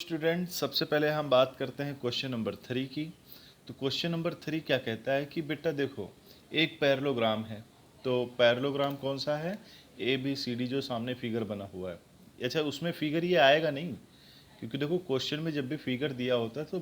Student, सबसे पहले हम बात करते हैं क्वेश्चन नंबर 3 की। तो क्वेश्चन नंबर 3 क्या कहता है कि बेटा देखो, एक पैरेललोग्राम है। तो पैरेललोग्राम कौन सा है? ए बी सी डी जो सामने फिगर बना हुआ है। अच्छा, उसमें फिगर ये आएगा नहीं, क्योंकि देखो क्वेश्चन में जब भी फिगर दिया होता है तो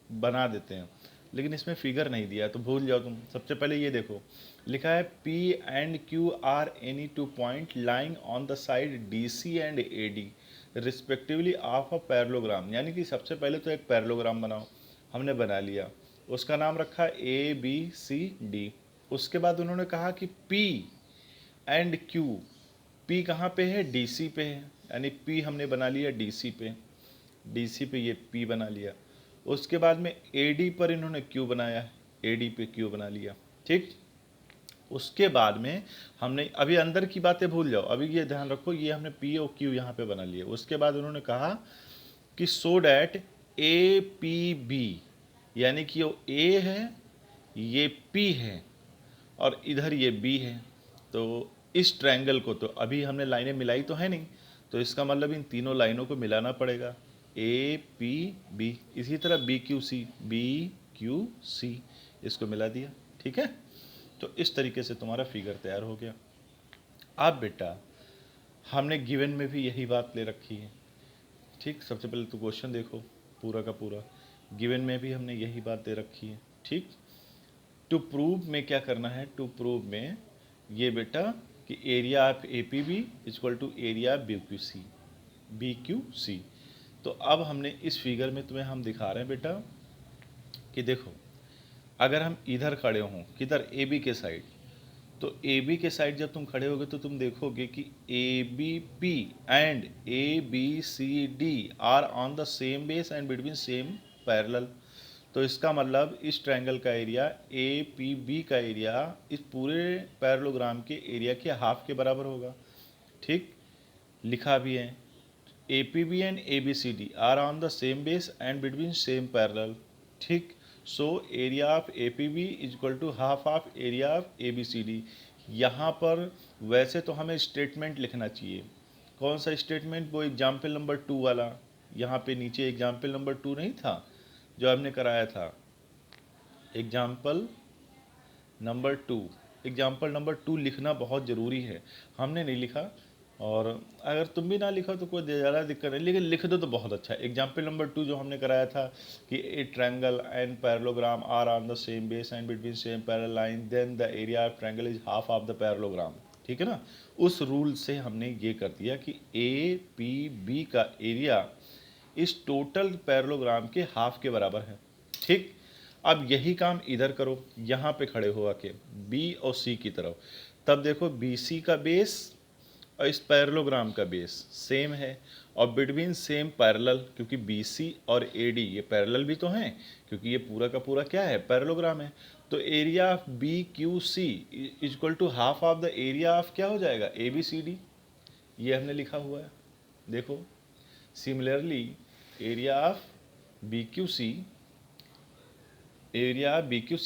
बना देते हैं, लेकिन इसमें फिगर नहीं दिया है तो भूल जाओ तुम। सबसे पहले ये देखो, लिखा है P and Q are any two point lying on the side DC and AD respectively of a parallelogram. यानी कि सबसे पहले तो एक पैरेललोग्राम बनाओ, हमने बना लिया, उसका नाम रखा ABCD। उसके बाद उन्होंने कहा कि P एंड Q, P कहाँ पे है? DC पे है, यानी P हमने बना लिया DC पे, DC पे ये P बना लिया। उसके बाद में AD पर इन्होंने Q बनाया, AD पे Q बना लिया। ठीक, उसके बाद में हमने, अभी अंदर की बातें भूल जाओ, अभी ये ध्यान रखो, ये हमने P और Q यहाँ पे बना लिया। उसके बाद उन्होंने कहा कि सो डैट APB, यानी कि वो A है, ये P है और इधर ये B है। तो इस ट्रायंगल को, तो अभी हमने लाइनें मिलाई तो है नहीं, तो इसका मतलब इन तीनों लाइनों को मिलाना पड़ेगा, APB। इसी तरह BQC इसको मिला दिया। ठीक है, तो इस तरीके से तुम्हारा फिगर तैयार हो गया। अब बेटा हमने गिवन में भी यही बात ले रखी है। ठीक, सबसे पहले तो क्वेश्चन देखो पूरा का पूरा, गिवन में भी हमने यही बात दे रखी है। ठीक, टू प्रूव में क्या करना है? टू प्रूव में ये बेटा कि area of APB equal to area of BQC। तो अब हमने इस फिगर में तुम्हें हम दिखा रहे हैं बेटा कि देखो, अगर हम इधर खड़े हों, किधर? AB के साइड, तो AB के साइड जब तुम खड़े होगे तो तुम देखोगे कि ABP and ABCD are on the same base and between same parallel. तो इसका मतलब इस ट्रायंगल का एरिया APB का एरिया इस पूरे पैरेललोग्राम के एरिया के हाफ के बराबर होगा। ठीक, लिखा भी है APB and ABCD are on the same base and between same parallel. ठीक, so area of APB is equal to half of area of ABCD। यहाँ पर वैसे तो हमें स्टेटमेंट लिखना चाहिए। कौन सा स्टेटमेंट? वो एग्जाम्पल नंबर 2 वाला, यहाँ पे नीचे एग्जाम्पल नंबर 2 नहीं था जो हमने कराया था? एग्जाम्पल नंबर टू लिखना बहुत ज़रूरी है। हमने नहीं लिखा, और अगर तुम भी ना लिखो तो कोई ज़्यादा दिक्कत नहीं, लेकिन लिख दो तो बहुत अच्छा है। एग्जाम्पल नंबर 2 जो हमने कराया था कि a triangle and parallelogram are on the same base and between same parallel line, then the area of triangle is half of the parallelogram. ठीक है ना, उस रूल से हमने ये कर दिया कि APB का एरिया इस टोटल पैरेललोग्राम के हाफ के बराबर है। ठीक, अब यही काम इधर करो, यहाँ पे खड़े हो आके B और C की तरफ, तब देखो BC का बेस और इस पैरेललोग्राम का बेस सेम है, और बिटवीन सेम पैरेलल, क्योंकि BC और AD ये पैरेलल भी तो हैं, क्योंकि ये पूरा का पूरा क्या है? पैरेललोग्राम है। तो area of BQC equal to half of the area of क्या हो जाएगा? ABCD। ये हमने लिखा हुआ है, देखो। Similarly area of BQC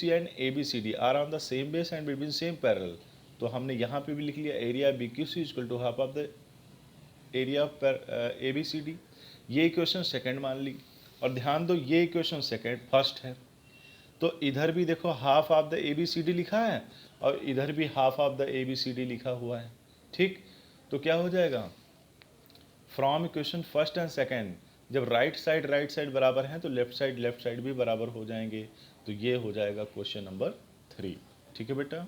and ABCD are on the same base and between same parallel. तो हमने यहाँ पे भी लिख लिया area BQC equal to half of the area of ABCD। ये इक्वेशन सेकंड मान ली, और ध्यान दो ये इक्वेशन सेकंड फर्स्ट है। तो इधर भी देखो हाफ ऑफ द ABCD लिखा है, और इधर भी हाफ ऑफ द ABCD लिखा हुआ है। ठीक, तो क्या हो जाएगा? From equation first and second, जब राइट साइड बराबर हैं तो लेफ्ट साइड भी बराबर हो जाएंगे। तो ये हो जाएगा क्वेश्चन नंबर 3। ठीक है बेटा।